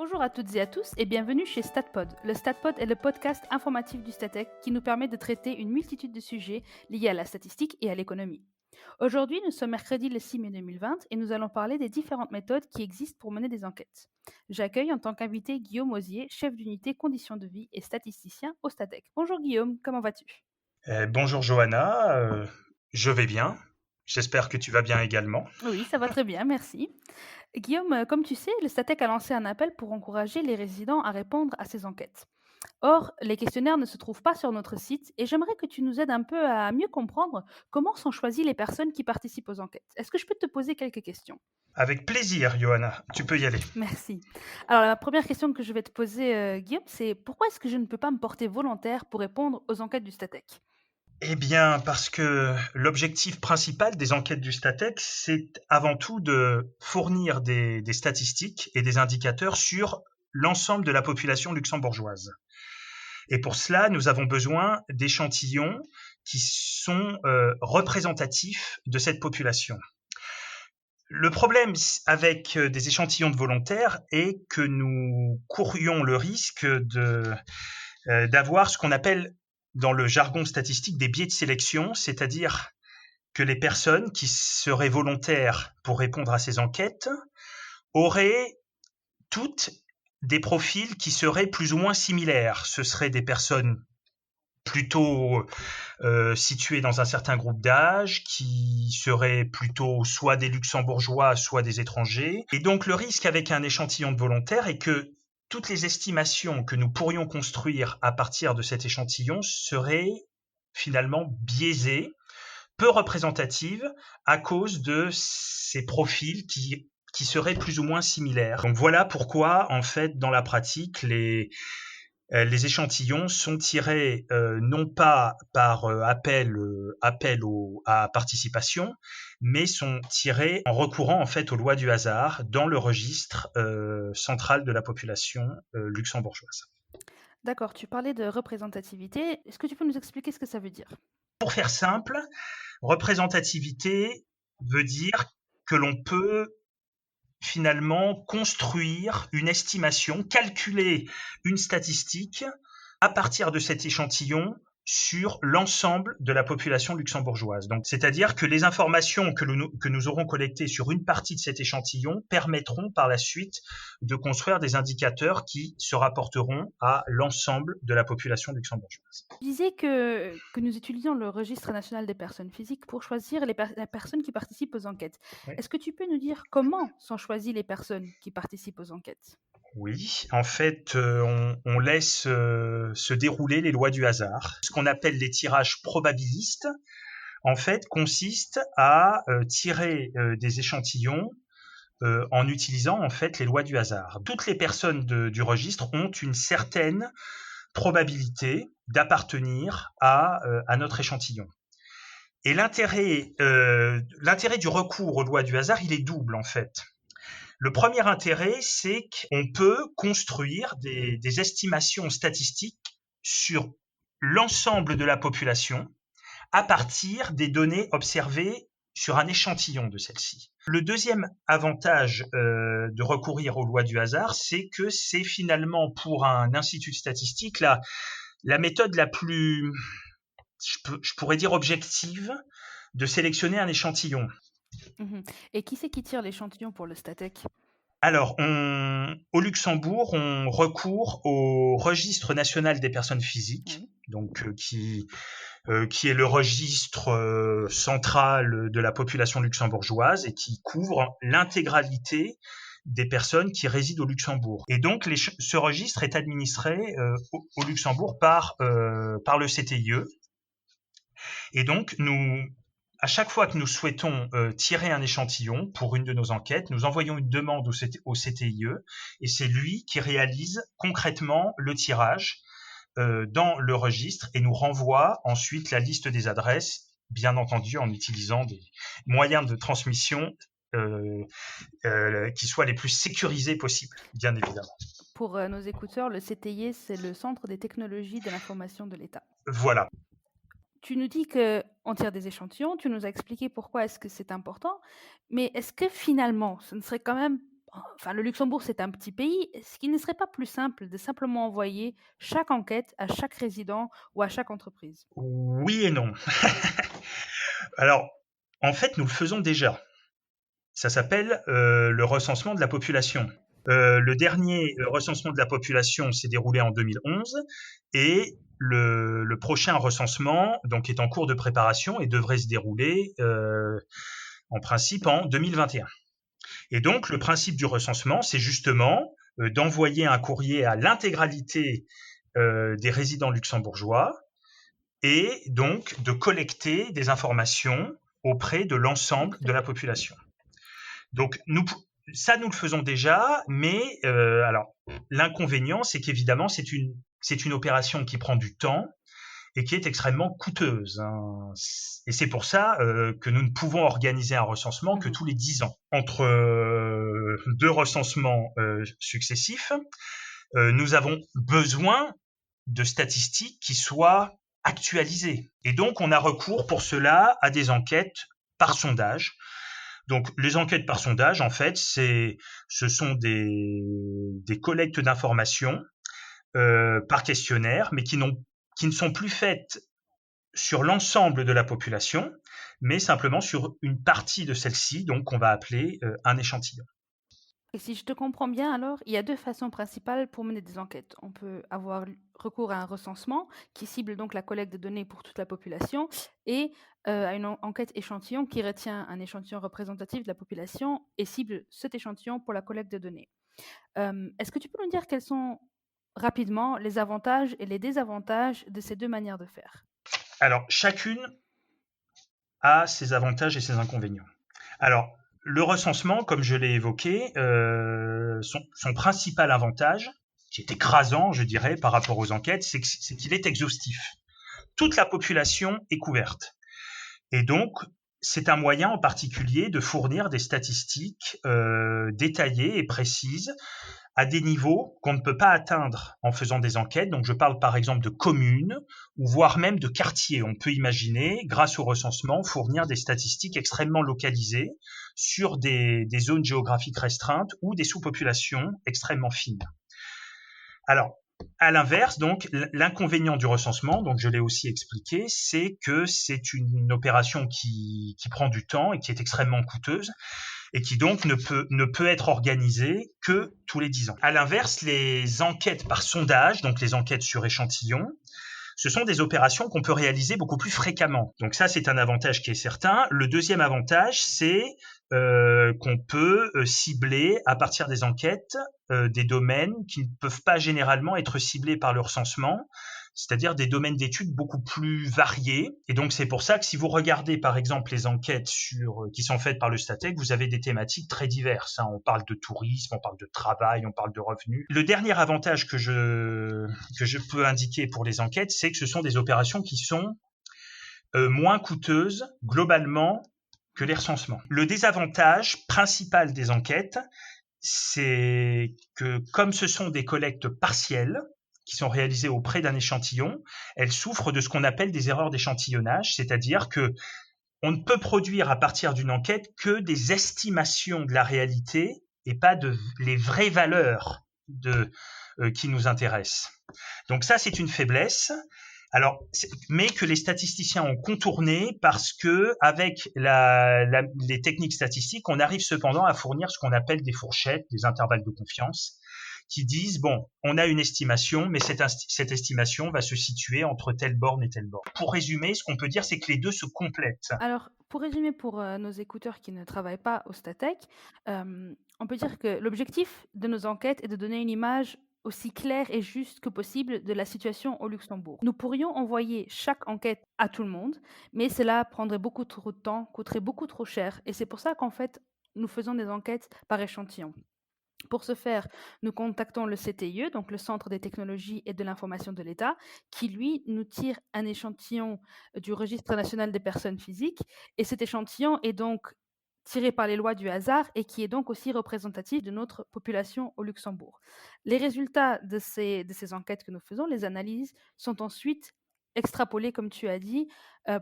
Bonjour à toutes et à tous et bienvenue chez StatPod. Le StatPod est le podcast informatif du Statec qui nous permet de traiter une multitude de sujets liés à la statistique et à l'économie. Aujourd'hui, nous sommes mercredi le 6 mai 2020 et nous allons parler des différentes méthodes qui existent pour mener des enquêtes. J'accueille en tant qu'invité Guillaume Osier, chef d'unité conditions de vie et statisticien au Statec. Bonjour Guillaume, comment vas-tu? Bonjour Johanna, je vais bien. J'espère que tu vas bien également. Oui, ça va très bien, merci. Guillaume, comme tu sais, le Statec a lancé un appel pour encourager les résidents à répondre à ces enquêtes. Or, les questionnaires ne se trouvent pas sur notre site et j'aimerais que tu nous aides un peu à mieux comprendre comment sont choisies les personnes qui participent aux enquêtes. Est-ce que je peux te poser quelques questions? Avec plaisir, Johanna, tu peux y aller. Merci. Alors, la première question que je vais te poser, Guillaume, c'est pourquoi est-ce que je ne peux pas me porter volontaire pour répondre aux enquêtes du Statec? Eh bien, parce que l'objectif principal des enquêtes du Statec, c'est avant tout de fournir des statistiques et des indicateurs sur l'ensemble de la population luxembourgeoise. Et pour cela, nous avons besoin d'échantillons qui sont représentatifs de cette population. Le problème avec des échantillons de volontaires est que nous courions le risque d'avoir ce qu'on appelle dans le jargon statistique des biais de sélection, c'est-à-dire que les personnes qui seraient volontaires pour répondre à ces enquêtes auraient toutes des profils qui seraient plus ou moins similaires. Ce seraient des personnes plutôt situés dans un certain groupe d'âge, qui seraient plutôt soit des luxembourgeois, soit des étrangers. Et donc le risque avec un échantillon de volontaires est que toutes les estimations que nous pourrions construire à partir de cet échantillon seraient finalement biaisées, peu représentatives, à cause de ces profils qui seraient plus ou moins similaires. Donc voilà pourquoi, en fait, dans la pratique, les échantillons sont tirés non pas par appel à participation, mais sont tirés en recourant en fait aux lois du hasard dans le registre central de la population luxembourgeoise. D'accord, tu parlais de représentativité. Est-ce que tu peux nous expliquer ce que ça veut dire? Pour faire simple, représentativité veut dire que l'on peut finalement construire une estimation, calculer une statistique à partir de cet échantillon sur l'ensemble de la population luxembourgeoise. Donc, c'est-à-dire que les informations que nous aurons collectées sur une partie de cet échantillon permettront par la suite de construire des indicateurs qui se rapporteront à l'ensemble de la population luxembourgeoise. Tu disais que nous utilisons le registre national des personnes physiques pour choisir les personnes qui participent aux enquêtes. Oui. Est-ce que tu peux nous dire comment sont choisies les personnes qui participent aux enquêtes? Oui, en fait, on laisse se dérouler les lois du hasard. Ce qu'on appelle les tirages probabilistes, en fait, consiste à tirer des échantillons en utilisant en fait les lois du hasard. Toutes les personnes du registre ont une certaine probabilité d'appartenir à notre échantillon. Et l'intérêt du recours aux lois du hasard, il est double en fait. Le premier intérêt, c'est qu'on peut construire des estimations statistiques sur l'ensemble de la population à partir des données observées sur un échantillon de celle-ci. Le deuxième avantage de recourir aux lois du hasard, c'est que c'est finalement pour un institut statistique la méthode la plus, je pourrais dire objective, de sélectionner un échantillon. Mhm. Et qui c'est qui tire l'échantillon pour le Statec? Alors, au Luxembourg, on recourt au registre national des personnes physiques, Oui. donc qui est le registre central de la population luxembourgeoise et qui couvre l'intégralité des personnes qui résident au Luxembourg. Et donc, ce registre est administré au Luxembourg par le CTIE. Et donc, à chaque fois que nous souhaitons tirer un échantillon pour une de nos enquêtes, nous envoyons une demande au CTIE et c'est lui qui réalise concrètement le tirage dans le registre et nous renvoie ensuite la liste des adresses, bien entendu en utilisant des moyens de transmission qui soient les plus sécurisés possibles, bien évidemment. Pour nos écouteurs, le CTI, c'est le Centre des technologies de l'information de l'État. Voilà. Tu nous dis qu'on tire des échantillons, tu nous as expliqué pourquoi est-ce que c'est important, mais est-ce que finalement, ce ne serait quand même Enfin, le Luxembourg, c'est un petit pays. Est-ce qu'il ne serait pas plus simple de simplement envoyer chaque enquête à chaque résident ou à chaque entreprise? Oui et non. Alors, en fait, nous le faisons déjà. Ça s'appelle le recensement de la population. Le dernier recensement de la population s'est déroulé en 2011 et le prochain recensement donc est en cours de préparation et devrait se dérouler en principe en 2021. Et donc le principe du recensement, c'est justement d'envoyer un courrier à l'intégralité des résidents luxembourgeois et donc de collecter des informations auprès de l'ensemble Tout à de la fait. population. Donc ça nous le faisons déjà, mais alors l'inconvénient, c'est qu'évidemment c'est une opération qui prend du temps et qui est extrêmement coûteuse, hein. Et c'est pour ça que nous ne pouvons organiser un recensement que tous les 10 ans. Entre deux recensements successifs, nous avons besoin de statistiques qui soient actualisées. Et donc on a recours pour cela à des enquêtes par sondage. Donc les enquêtes par sondage, en fait, ce sont des collectes d'informations par questionnaire, mais qui ne sont plus faites sur l'ensemble de la population, mais simplement sur une partie de celle-ci, donc qu'on va appeler un échantillon. Et si je te comprends bien, alors, il y a deux façons principales pour mener des enquêtes. On peut avoir recours à un recensement qui cible donc la collecte de données pour toute la population et à une enquête échantillon qui retient un échantillon représentatif de la population et cible cet échantillon pour la collecte de données. Est-ce que tu peux nous dire quels sont rapidement les avantages et les désavantages de ces deux manières de faire? Alors, chacune a ses avantages et ses inconvénients. Alors, le recensement, comme je l'ai évoqué, son principal avantage, qui est écrasant, je dirais, par rapport aux enquêtes, c'est qu'il est exhaustif. Toute la population est couverte. Et donc, c'est un moyen en particulier de fournir des statistiques détaillées et précises à des niveaux qu'on ne peut pas atteindre en faisant des enquêtes. Donc je parle par exemple de communes ou voire même de quartiers. On peut imaginer, grâce au recensement, fournir des statistiques extrêmement localisées sur des zones géographiques restreintes ou des sous-populations extrêmement fines. Alors, à l'inverse, donc, l'inconvénient du recensement, donc je l'ai aussi expliqué, c'est que c'est une opération qui prend du temps et qui est extrêmement coûteuse et qui donc ne peut être organisée que tous les 10 ans. À l'inverse, les enquêtes par sondage, donc les enquêtes sur échantillons, ce sont des opérations qu'on peut réaliser beaucoup plus fréquemment. Donc ça, c'est un avantage qui est certain. Le deuxième avantage, c'est qu'on peut cibler à partir des enquêtes des domaines qui ne peuvent pas généralement être ciblés par le recensement, c'est-à-dire des domaines d'études beaucoup plus variés. Et donc c'est pour ça que si vous regardez par exemple les enquêtes qui sont faites par le Statec, vous avez des thématiques très diverses, hein. On parle de tourisme, on parle de travail, on parle de revenus. Le dernier avantage que je peux indiquer pour les enquêtes, c'est que ce sont des opérations qui sont moins coûteuses globalement que les recensements. Le désavantage principal des enquêtes, c'est que comme ce sont des collectes partielles qui sont réalisées auprès d'un échantillon, elles souffrent de ce qu'on appelle des erreurs d'échantillonnage, c'est-à-dire que on ne peut produire à partir d'une enquête que des estimations de la réalité et pas les vraies valeurs qui nous intéressent. Donc ça, c'est une faiblesse. Alors, mais que les statisticiens ont contourné parce que avec les techniques statistiques, on arrive cependant à fournir ce qu'on appelle des fourchettes, des intervalles de confiance, qui disent bon, on a une estimation, mais cette estimation va se situer entre telle borne et telle borne. Pour résumer, ce qu'on peut dire, c'est que les deux se complètent. Alors, pour résumer pour nos écouteurs qui ne travaillent pas au Statec, on peut dire que l'objectif de nos enquêtes est de donner une image aussi claire et juste que possible de la situation au Luxembourg. Nous pourrions envoyer chaque enquête à tout le monde, mais cela prendrait beaucoup trop de temps, coûterait beaucoup trop cher, et c'est pour ça qu'en fait, nous faisons des enquêtes par échantillon. Pour ce faire, nous contactons le CTIE, donc le Centre des technologies et de l'information de l'État, qui, lui, nous tire un échantillon du Registre national des personnes physiques. Et cet échantillon est donc tiré par les lois du hasard et qui est donc aussi représentatif de notre population au Luxembourg. Les résultats de ces enquêtes que nous faisons, les analyses, sont ensuite extrapolé, comme tu as dit,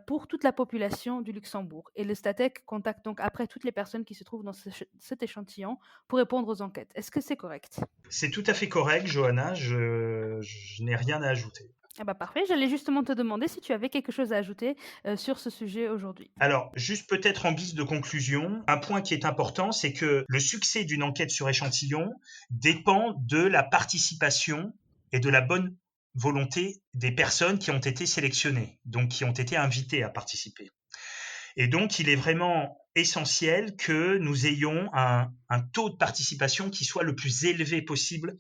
pour toute la population du Luxembourg. Et le Statec contacte donc après toutes les personnes qui se trouvent dans cet échantillon pour répondre aux enquêtes. Est-ce que c'est correct? C'est tout à fait correct, Johanna, je n'ai rien à ajouter. Ah bah parfait, j'allais justement te demander si tu avais quelque chose à ajouter sur ce sujet aujourd'hui. Alors, juste peut-être en guise de conclusion, un point qui est important, c'est que le succès d'une enquête sur échantillon dépend de la participation et de la bonne volonté des personnes qui ont été sélectionnées, donc qui ont été invitées à participer. Et donc, il est vraiment essentiel que nous ayons un taux de participation qui soit le plus élevé possible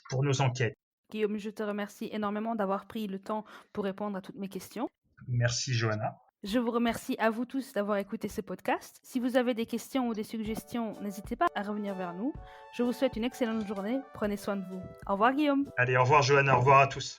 pour nos enquêtes. Guillaume, je te remercie énormément d'avoir pris le temps pour répondre à toutes mes questions. Merci, Johanna. Je vous remercie à vous tous d'avoir écouté ce podcast. Si vous avez des questions ou des suggestions, n'hésitez pas à revenir vers nous. Je vous souhaite une excellente journée. Prenez soin de vous. Au revoir, Guillaume. Allez, au revoir, Johanna. Au revoir à tous.